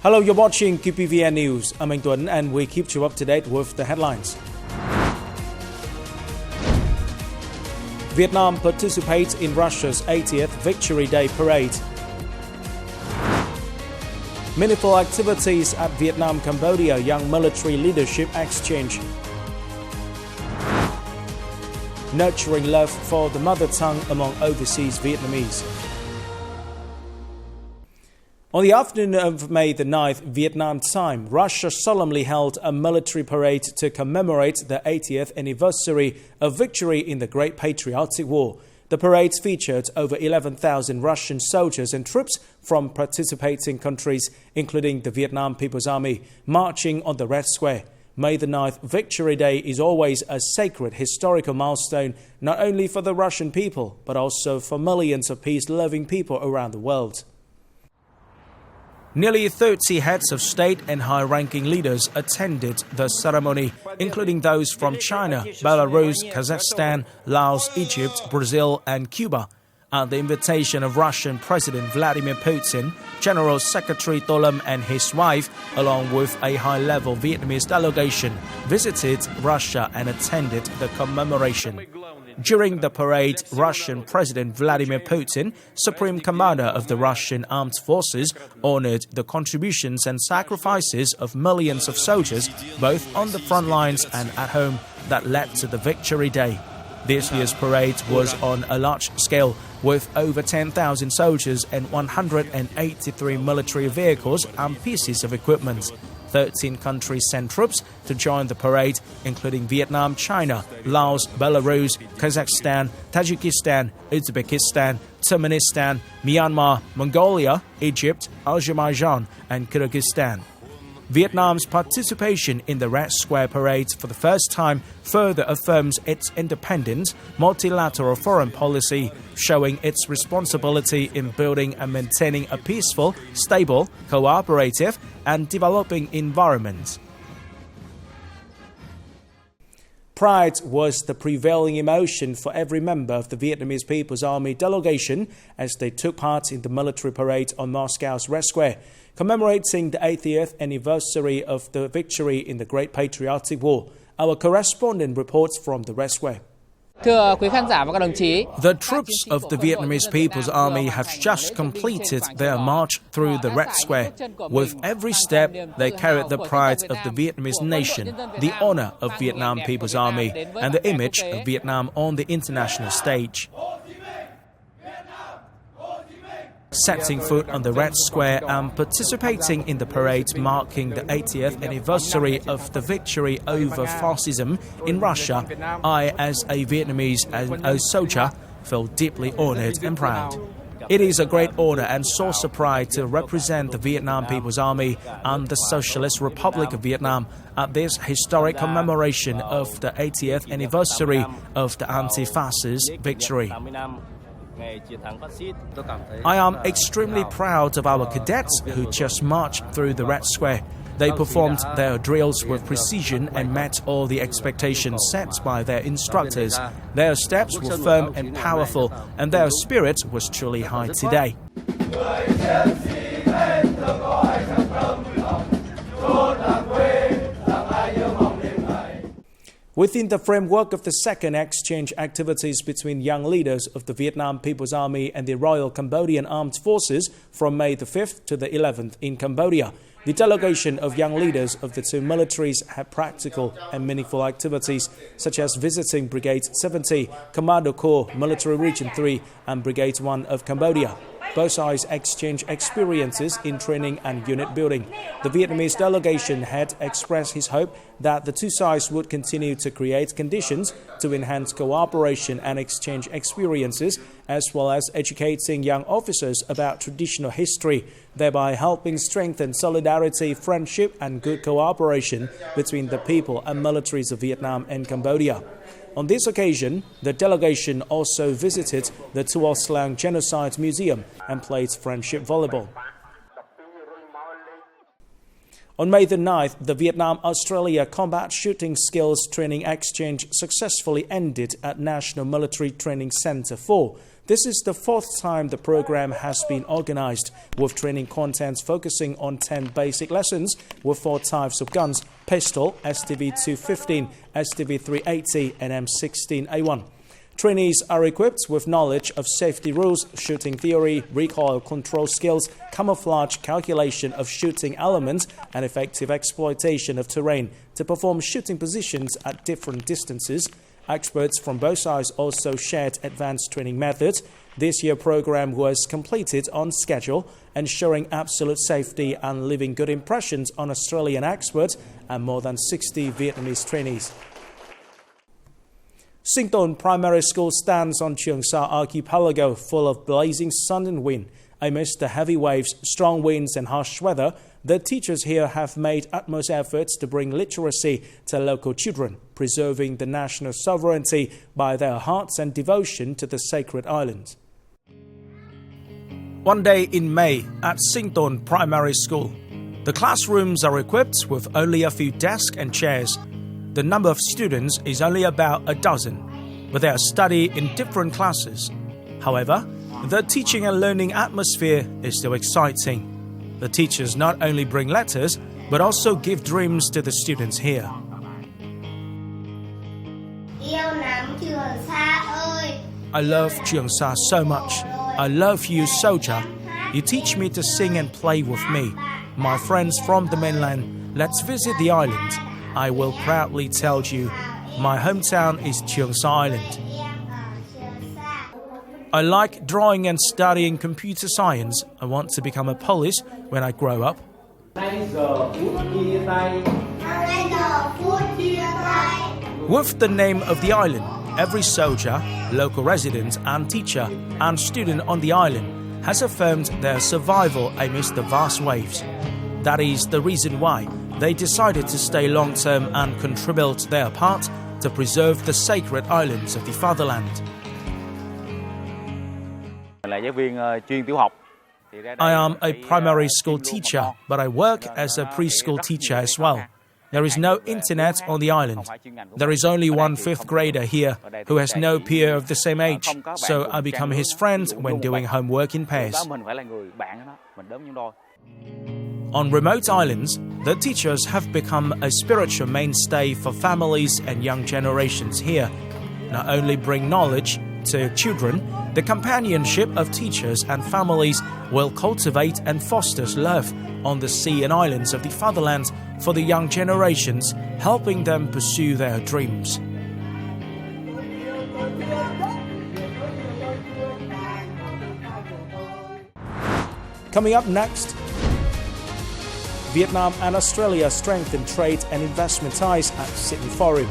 Hello, you're watching QPVN News. I'm Anh Tuấn and we keep you up to date with the headlines. Vietnam participates in Russia's 80th Victory Day parade. Meaningful activities at Vietnam-Cambodia Young Military Leadership Exchange. Nurturing love for the mother tongue among overseas Vietnamese. On the afternoon of May the 9th, Vietnam time, Russia solemnly held a military parade to commemorate the 80th anniversary of victory in the Great Patriotic War. The parade featured over 11,000 Russian soldiers and troops from participating countries, including the Vietnam People's Army, marching on the Red Square. May the 9th Victory Day is always a sacred historical milestone, not only for the Russian people, but also for millions of peace-loving people around the world. Nearly 30 heads of state and high-ranking leaders attended the ceremony, including those from China, Belarus, Kazakhstan, Laos, Egypt, Brazil and Cuba. At the invitation of Russian President Vladimir Putin, General Secretary To Lâm and his wife, along with a high-level Vietnamese delegation, visited Russia and attended the commemoration. During the parade, Russian President Vladimir Putin, Supreme Commander of the Russian Armed Forces, honored the contributions and sacrifices of millions of soldiers, both on the front lines and at home, that led to the Victory Day. This year's parade was on a large scale, with over 10,000 soldiers and 183 military vehicles and pieces of equipment. 13 countries sent troops to join the parade, including Vietnam, China, Laos, Belarus, Kazakhstan, Tajikistan, Uzbekistan, Turkmenistan, Myanmar, Mongolia, Egypt, Azerbaijan and Kyrgyzstan. Vietnam's participation in the Red Square Parade for the first time further affirms its independent, multilateral foreign policy, showing its responsibility in building and maintaining a peaceful, stable, cooperative and developing environment. Pride was the prevailing emotion for every member of the Vietnamese People's Army delegation as they took part in the military parade on Moscow's Red Square, commemorating the 80th anniversary of the victory in the Great Patriotic War. Our correspondent reports from the Red Square. The troops of the Vietnamese People's Army have just completed their march through the Red Square. With every step, they carried the pride of the Vietnamese nation, the honor of Vietnam People's Army, and the image of Vietnam on the international stage. Setting foot on the Red Square and participating in the parade marking the 80th anniversary of the victory over fascism in Russia, I, as a Vietnamese and a soldier, feel deeply honored and proud. It is a great honor and source of pride to represent the Vietnam People's Army and the Socialist Republic of Vietnam at this historic commemoration of the 80th anniversary of the anti-fascist victory. I am extremely proud of our cadets who just marched through the Red Square. They performed their drills with precision and met all the expectations set by their instructors. Their steps were firm and powerful, and their spirit was truly high today. Within the framework of the second exchange activities between young leaders of the Vietnam People's Army and the Royal Cambodian Armed Forces from May the 5th to the 11th in Cambodia, the delegation of young leaders of the two militaries had practical and meaningful activities such as visiting Brigade 70, Commando Corps, Military Region 3 and Brigade 1 of Cambodia. Both sides exchanged experiences in training and unit building. The Vietnamese delegation had expressed his hope that the two sides would continue to create conditions to enhance cooperation and exchange experiences, as well as educating young officers about traditional history, thereby helping strengthen solidarity, friendship and good cooperation between the people and militaries of Vietnam and Cambodia. On this occasion, the delegation also visited the Tuol Sleng Genocide Museum and played friendship volleyball. On May the 9th, the Vietnam-Australia Combat Shooting Skills Training Exchange successfully ended at National Military Training Center 4, This is the fourth time the program has been organized, with training contents focusing on 10 basic lessons with 4 types of guns: pistol, STV-215, STV-380 and M16A1. Trainees are equipped with knowledge of safety rules, shooting theory, recoil control skills, camouflage, calculation of shooting elements, and effective exploitation of terrain to perform shooting positions at different distances. Experts from both sides also shared advanced training methods. This year's program was completed on schedule, ensuring absolute safety and leaving good impressions on Australian experts and more than 60 Vietnamese trainees. Sinh Tồn Primary School stands on Trường Sa archipelago, full of blazing sun and wind. Amidst the heavy waves, strong winds and harsh weather, the teachers here have made utmost efforts to bring literacy to local children, preserving the national sovereignty by their hearts and devotion to the sacred island. One day in May at Sinh Tồn Primary School, the classrooms are equipped with only a few desks and chairs. The number of students is only about a dozen, but they are studying in different classes. However, the teaching and learning atmosphere is still exciting. The teachers not only bring letters, but also give dreams to the students here. I love Trường Sa so much. I love you, soldier. You teach me to sing and play with me. My friends from the mainland, let's visit the island. I will proudly tell you, my hometown is Trường Sa Island. I like drawing and studying computer science. I want to become a police when I grow up. With the name of the island, every soldier, local resident and teacher and student on the island has affirmed their survival amidst the vast waves. That is the reason why they decided to stay long-term and contribute their part to preserve the sacred islands of the fatherland. I am a primary school teacher, but I work as a preschool teacher as well. There is no internet on the island. There is only one 5th grader here who has no peer of the same age, so I become his friend when doing homework in pairs. On remote islands, the teachers have become a spiritual mainstay for families and young generations here. Not only bring knowledge to children, the companionship of teachers and families will cultivate and foster love on the sea and islands of the fatherland for the young generations, helping them pursue their dreams. Coming up next, Vietnam and Australia strengthen trade and investment ties at Sydney Forum.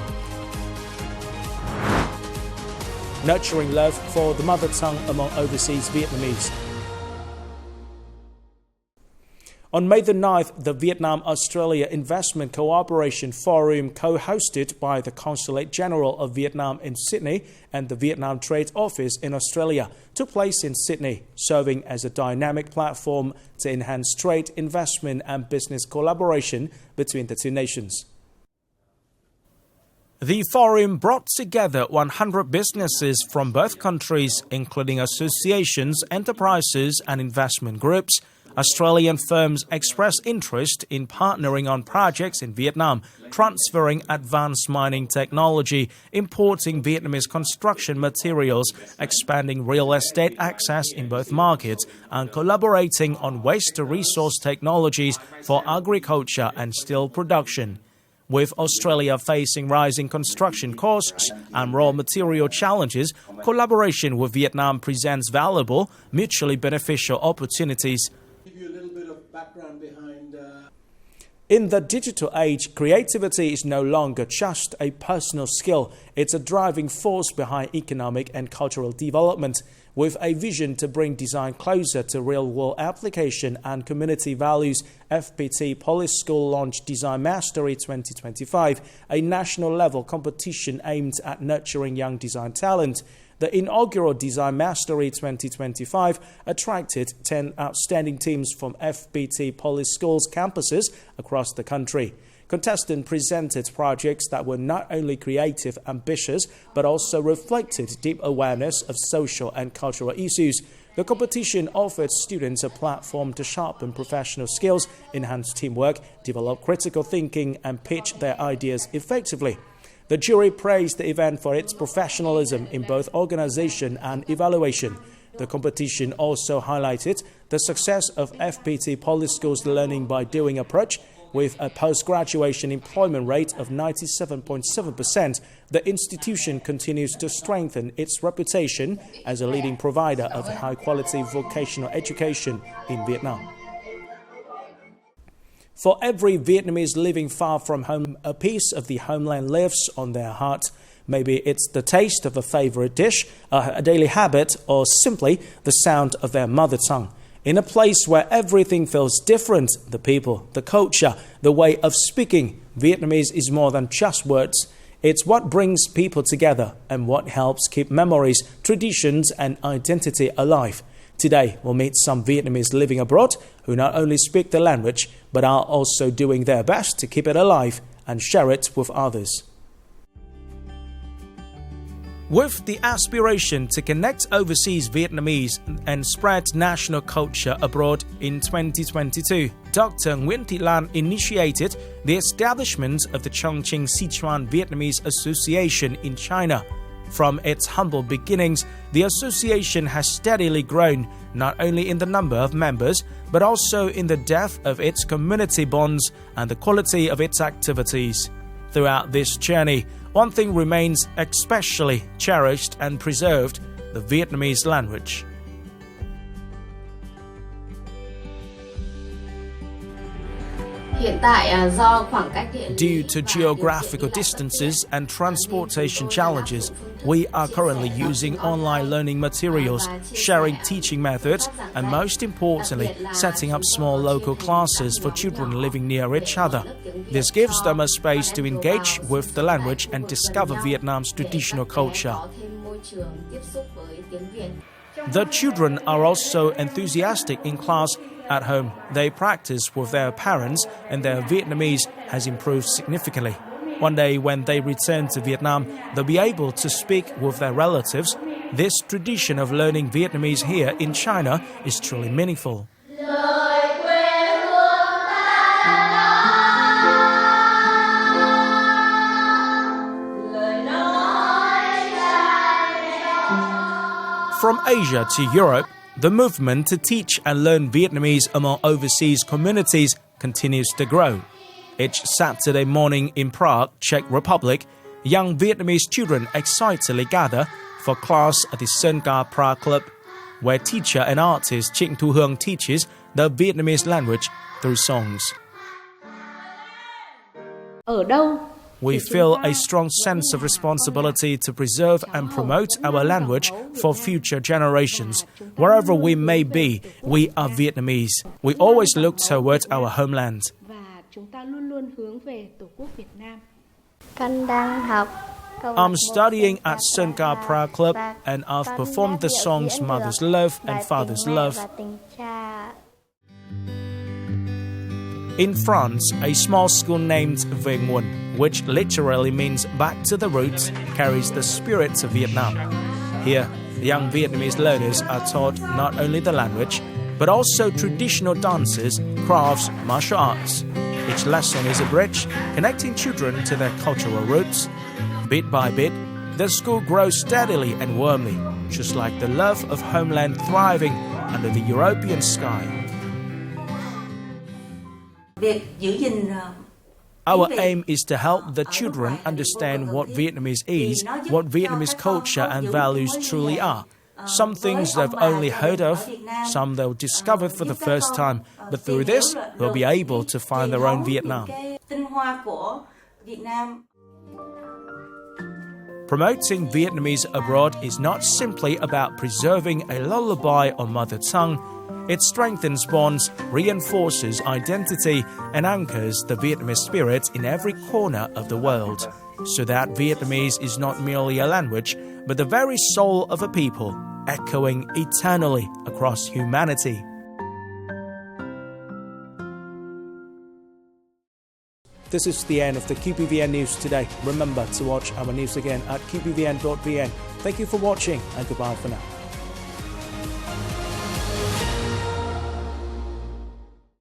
Nurturing love for the mother tongue among overseas Vietnamese. On May the 9th, the Vietnam-Australia Investment Cooperation Forum, co-hosted by the Consulate General of Vietnam in Sydney and the Vietnam Trade Office in Australia, took place in Sydney, serving as a dynamic platform to enhance trade, investment and business collaboration between the two nations. The forum brought together 100 businesses from both countries, including associations, enterprises and investment groups. Australian firms expressed interest in partnering on projects in Vietnam, transferring advanced mining technology, importing Vietnamese construction materials, expanding real estate access in both markets, and collaborating on waste-to-resource technologies for agriculture and steel production. With Australia facing rising construction costs and raw material challenges, collaboration with Vietnam presents valuable, mutually beneficial opportunities. In the digital age, creativity is no longer just a personal skill. It's a driving force behind economic and cultural development. With a vision to bring design closer to real-world application and community values, FPT Police School launched Design Mastery 2025, a national-level competition aimed at nurturing young design talent. The inaugural Design Mastery 2025 attracted 10 outstanding teams from FPT Police Schools campuses across the country. Contestants presented projects that were not only creative, ambitious, but also reflected deep awareness of social and cultural issues. The competition offered students a platform to sharpen professional skills, enhance teamwork, develop critical thinking, and pitch their ideas effectively. The jury praised the event for its professionalism in both organization and evaluation. The competition also highlighted the success of FPT Polyschool's learning by doing approach. With a post-graduation employment rate of 97.7%, the institution continues to strengthen its reputation as a leading provider of high-quality vocational education in Vietnam. For every Vietnamese living far from home, a piece of the homeland lives on their heart. Maybe it's the taste of a favorite dish, a daily habit, or simply the sound of their mother tongue. In a place where everything feels different, the people, the culture, the way of speaking, Vietnamese is more than just words. It's what brings people together and what helps keep memories, traditions, and identity alive. Today, we'll meet some Vietnamese living abroad who not only speak the language, but are also doing their best to keep it alive and share it with others. With the aspiration to connect overseas Vietnamese and spread national culture abroad in 2022, Dr. Nguyễn Thị Lan initiated the establishment of the Chongqing Sichuan Vietnamese Association in China. From its humble beginnings, the association has steadily grown, not only in the number of members, but also in the depth of its community bonds and the quality of its activities. Throughout this journey, one thing remains especially cherished and preserved: the Vietnamese language. Due to geographical distances and transportation challenges, we are currently using online learning materials, sharing teaching methods, and most importantly, setting up small local classes for children living near each other. This gives them a space to engage with the language and discover Vietnam's traditional culture. The children are also enthusiastic in class. At home, they practice with their parents and their Vietnamese has improved significantly. One day when they return to Vietnam, they'll be able to speak with their relatives. This tradition of learning Vietnamese here in China is truly meaningful. From Asia to Europe, the movement to teach and learn Vietnamese among overseas communities continues to grow. Each Saturday morning in Prague, Czech Republic, young Vietnamese children excitedly gather for class at the Sơn-Ca Prague Club, where teacher and artist Trịnh Thu Hương teaches the Vietnamese language through songs. We feel a strong sense of responsibility to preserve and promote our language for future generations. Wherever we may be, we are Vietnamese. We always look toward our homeland. I'm studying at Sơn-Ca Prague Club and I've performed the songs Mother's Love and Father's Love. In France, a small school named Về Nguồn, which literally means back to the roots, carries the spirit of Vietnam. Here, young Vietnamese learners are taught not only the language, but also traditional dances, crafts, martial arts. Each lesson is a bridge connecting children to their cultural roots. Bit by bit, the school grows steadily and warmly, just like the love of homeland thriving under the European sky. Our aim is to help the children understand what Vietnamese is, what Vietnamese culture and values truly are. Some things they've only heard of, some they'll discover for the first time, but through this, they'll be able to find their own Vietnam. Promoting Vietnamese abroad is not simply about preserving a lullaby or mother tongue. It strengthens bonds, reinforces identity, and anchors the Vietnamese spirit in every corner of the world, so that Vietnamese is not merely a language, but the very soul of a people, echoing eternally across humanity. This is the end of the QPVN News today. Remember to watch our news again at qpvn.vn. Thank you for watching and goodbye for now.